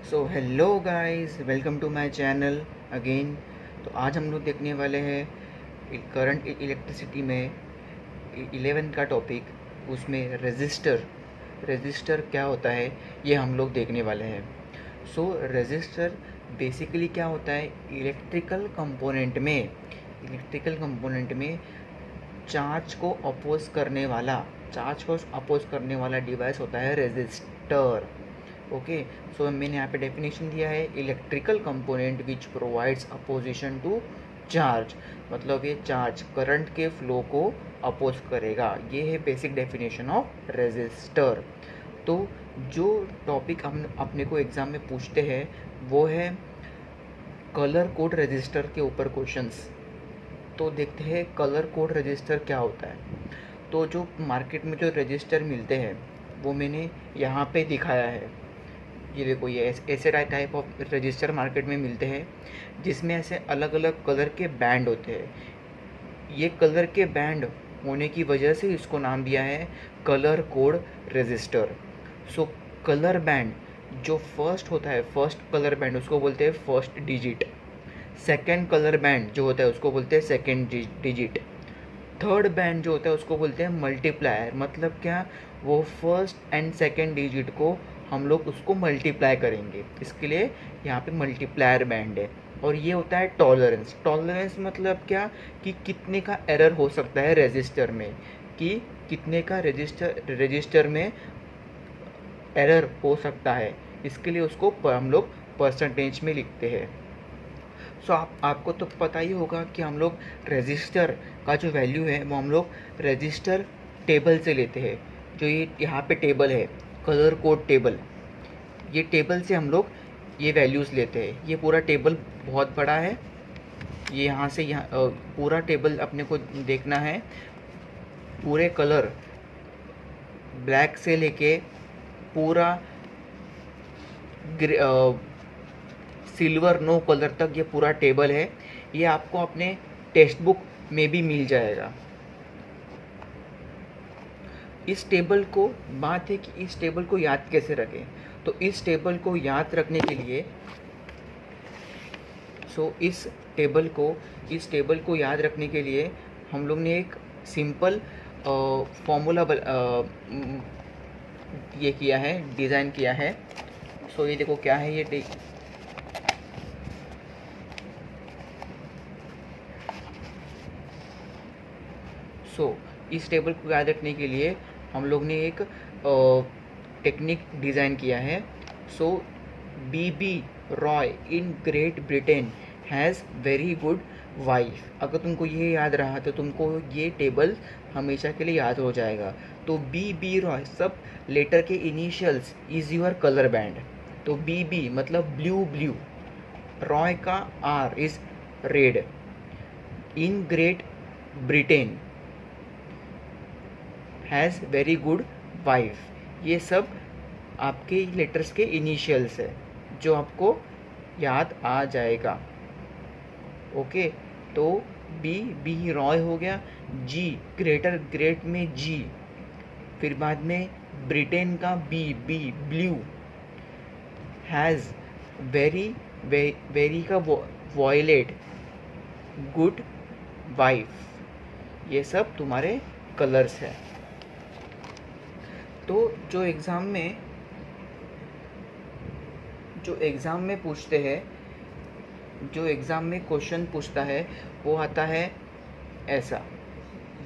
So hello guys, welcome to my channel again. तो आज हम लोग देखने वाले हैं करंट इलेक्ट्रिसिटी में 11 का टॉपिक, उसमें रजिस्टर क्या होता है ये हम लोग देखने वाले हैं। सो रजिस्टर बेसिकली क्या होता है, इलेक्ट्रिकल कंपोनेंट में चार्ज को अपोज करने वाला डिवाइस होता है रजिस्टर। ओके, सो मैंने यहाँ पे डेफिनेशन दिया है, electrical component which provides opposition to charge, मतलब ये चार्ज करंट के फ्लो को अपोज करेगा। ये है बेसिक डेफिनेशन ऑफ रेजिस्टर। तो जो टॉपिक हम अपने को एग्ज़ाम में पूछते हैं वो है कलर कोड रजिस्टर के ऊपर क्वेश्चंस। तो देखते हैं कलर कोड रजिस्टर क्या होता है। तो जो मार्केट में जो रजिस्टर मिलते हैं वो मैंने यहाँ पे दिखाया है। ये देखो, ये ऐसे टाइप ऑफ रजिस्टर मार्केट में मिलते हैं जिसमें ऐसे अलग अलग कलर के बैंड होते हैं। ये कलर के बैंड होने की वजह से इसको नाम दिया है कलर कोड रजिस्टर। सो कलर बैंड जो फर्स्ट होता है, फर्स्ट कलर बैंड उसको बोलते हैं first digit. Second colour band जो होता है उसको बोलते हैं सेकेंड डिजिट। थर्ड बैंड जो होता है उसको बोलते हैं मल्टीप्लायर। मतलब क्या, वो फर्स्ट एंड सेकेंड डिजिट को हम लोग उसको मल्टीप्लाई करेंगे, इसके लिए यहाँ पे मल्टीप्लायर बैंड है। और ये होता है टॉलरेंस मतलब क्या, कि कितने का एरर हो सकता है रजिस्टर में, कि कितने का रजिस्टर में एरर हो सकता है, इसके लिए उसको हम लोग परसेंटेज में लिखते हैं। सो आपको तो पता ही होगा कि हम लोग रजिस्टर का जो वैल्यू है वो हम लोग रजिस्टर टेबल से लेते हैं। जो ये यहाँ पे टेबल है, कलर कोड टेबल, ये टेबल से हम लोग ये वैल्यूज़ लेते हैं। ये पूरा टेबल बहुत बड़ा है, ये यहाँ से यहाँ पूरा टेबल अपने को देखना है। पूरे कलर ब्लैक से लेके पूरा सिल्वर नो कलर तक ये पूरा टेबल है। ये आपको अपने टेक्स्ट बुक में भी मिल जाएगा। इस टेबल को, बात है कि इस टेबल को याद कैसे रखें। तो इस टेबल को याद रखने के लिए इस टेबल को याद रखने के लिए हम लोग ने एक सिंपल फॉर्मूला ये किया है, डिज़ाइन किया है। सो ये देखो क्या है, ये इस टेबल को याद रखने के लिए हम लोग ने एक टेक्निक डिज़ाइन किया है। So Bibi Roy in great Britain has very good wife. अगर तुमको ये याद रहा तो तुमको ये टेबल हमेशा के लिए याद हो जाएगा। तो बी रॉय सब लेटर के initials is your colour band. तो बी मतलब ब्लू, रॉय का R is red, in great Britain has very good wife. ये सब आपके लेटर्स के इनिशियल्स है जो आपको याद आ जाएगा। ओके, तो बी रॉय हो गया। जी ग्रेट में जी, फिर बाद में ब्रिटेन का बी ब्लू, हैज़ वेरी का वॉयलेट, गुड वाइफ। ये सब तुम्हारे कलर्स है। तो जो एग्ज़ाम में पूछते हैं, जो एग्ज़ाम में क्वेश्चन पूछता है वो आता है ऐसा।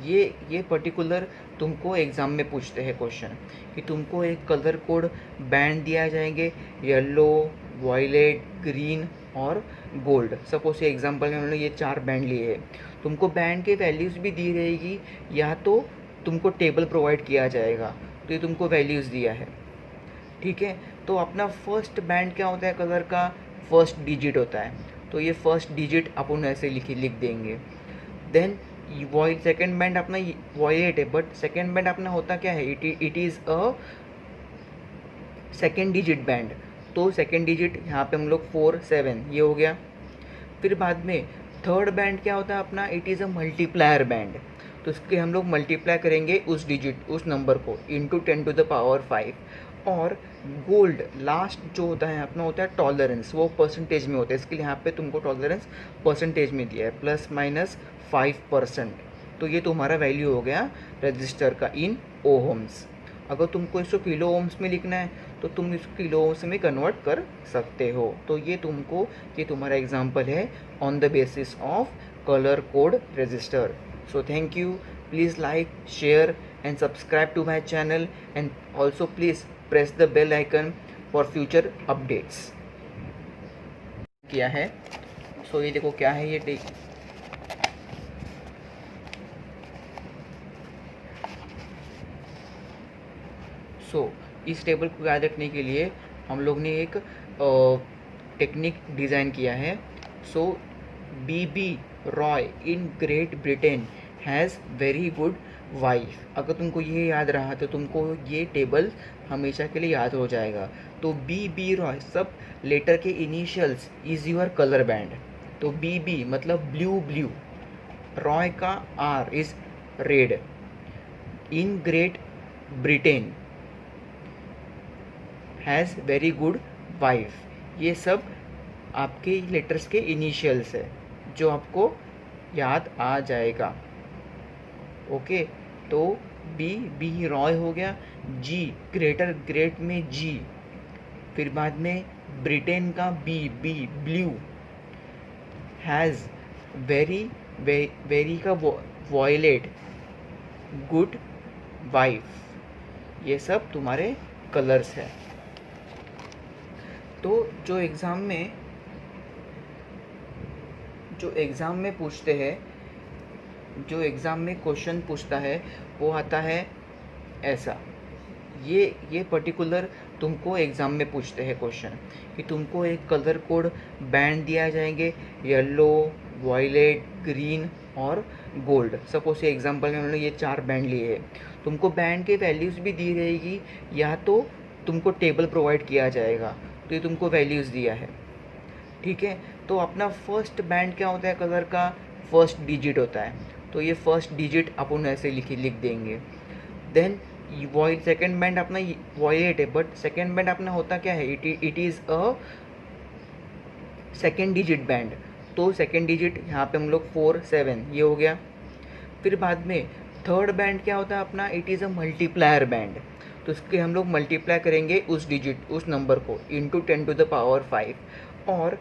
ये पर्टिकुलर तुमको एग्ज़ाम में पूछते हैं क्वेश्चन कि तुमको एक कलर कोड बैंड दिया जाएंगे, येलो, वॉयलेट, ग्रीन और गोल्ड। सपोज ये एग्जांपल में हमने ये 4 बैंड लिए हैं। तुमको बैंड के वैल्यूज़ भी दी रहेगी, या तो तुमको टेबल प्रोवाइड किया जाएगा। तो ये तुमको वैल्यूज़ दिया है, ठीक है। तो अपना फर्स्ट बैंड क्या होता है, कलर का फर्स्ट डिजिट होता है। तो ये फर्स्ट डिजिट अपन ऐसे लिख देंगे। देन सेकेंड बैंड अपना वॉयलेट है, बट सेकेंड बैंड अपना होता क्या है, it is a second digit band. तो सेकेंड डिजिट यहाँ पे हम लोग 4 7 ये हो गया। फिर बाद में थर्ड बैंड क्या होता है अपना, it is a multiplier band. तो इसके हम लोग मल्टीप्लाई करेंगे उस नंबर को इंटू 10 to the power 5। और गोल्ड लास्ट जो होता है अपना होता है टॉलरेंस, वो परसेंटेज में होता है, इसके लिए यहाँ पे तुमको टॉलरेंस परसेंटेज में दिया है ±5%। तो ये तुम्हारा वैल्यू हो गया रजिस्टर का इन ओहम्स। अगर तुमको इसको किलो ओम्स में लिखना है तो तुम इसको किलो ओम्स में कन्वर्ट कर सकते हो। तो ये तुम्हारा एग्जांपल है on the basis of colour code register. So thank you. Please like, share and subscribe to my channel, and also please press the bell icon for future updates. किया है सो ये देखो क्या है ये इस टेबल को याद रखने के लिए हम लोग ने एक टेक्निक डिज़ाइन किया है। सो BB Roy in great Britain has very good wife. अगर तुमको ये याद रहा तो तुमको ये टेबल हमेशा के लिए याद हो जाएगा। तो BB रॉय सब लेटर के initials is your colour band. तो BB मतलब ब्लू, रॉय का R is red, in great Britain has very good wife. ये सब आपके लेटर्स के इनिशियल्स है जो आपको याद आ जाएगा। ओके, तो बी रॉय हो गया, जी ग्रेट में जी, फिर बाद में ब्रिटेन का बी ब्लू, हैज़ वेरी का वॉयलेट, गुड वाइफ। ये सब तुम्हारे कलर्स है। तो जो एग्ज़ाम में पूछते हैं, जो एग्ज़ाम में क्वेश्चन पूछता है वो आता है ऐसा। ये पर्टिकुलर तुमको एग्ज़ाम में पूछते हैं क्वेश्चन कि तुमको एक कलर कोड बैंड दिया जाएंगे, येलो, वॉयलेट, ग्रीन और गोल्ड। सपोज ये एग्जांपल में हमने ये 4 बैंड लिए हैं। तुमको बैंड के वैल्यूज़ भी दी रहेगी या तो तुमको टेबल प्रोवाइड किया जाएगा। तो ये तुमको वैल्यूज़ दिया है, ठीक है। तो अपना फर्स्ट बैंड क्या होता है कलर का, फर्स्ट डिजिट होता है। तो ये फर्स्ट डिजिट अपन ऐसे लिख देंगे। देन सेकेंड बैंड अपना वॉयलेट है, बट सेकेंड बैंड अपना होता क्या है, it is a second digit band. तो सेकेंड डिजिट यहाँ पे हम लोग 4 7 ये हो गया। फिर बाद में थर्ड बैंड क्या होता है अपना, it is a multiplier band. तो इसके हम लोग मल्टीप्लाई करेंगे उस नंबर को इंटू 10⁵। और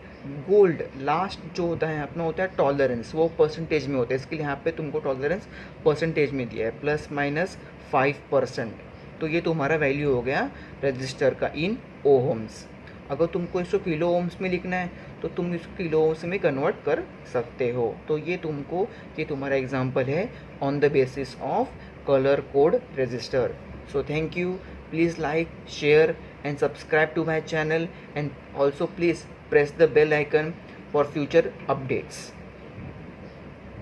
गोल्ड लास्ट जो होता है अपना होता है टॉलरेंस, वो परसेंटेज में होता है, इसके लिए यहाँ पे तुमको टॉलरेंस परसेंटेज में दिया है ±5%। तो ये तुम्हारा वैल्यू हो गया रजिस्टर का इन ओहम्स। अगर तुमको इसको किलो ओम्स में लिखना है तो तुम इसको किलो ओम्स में कन्वर्ट कर सकते हो। तो ये तुम्हारा एग्जांपल है on the basis of colour code register. So thank you. Please like, share and subscribe to my channel, and also please press the bell icon for future updates.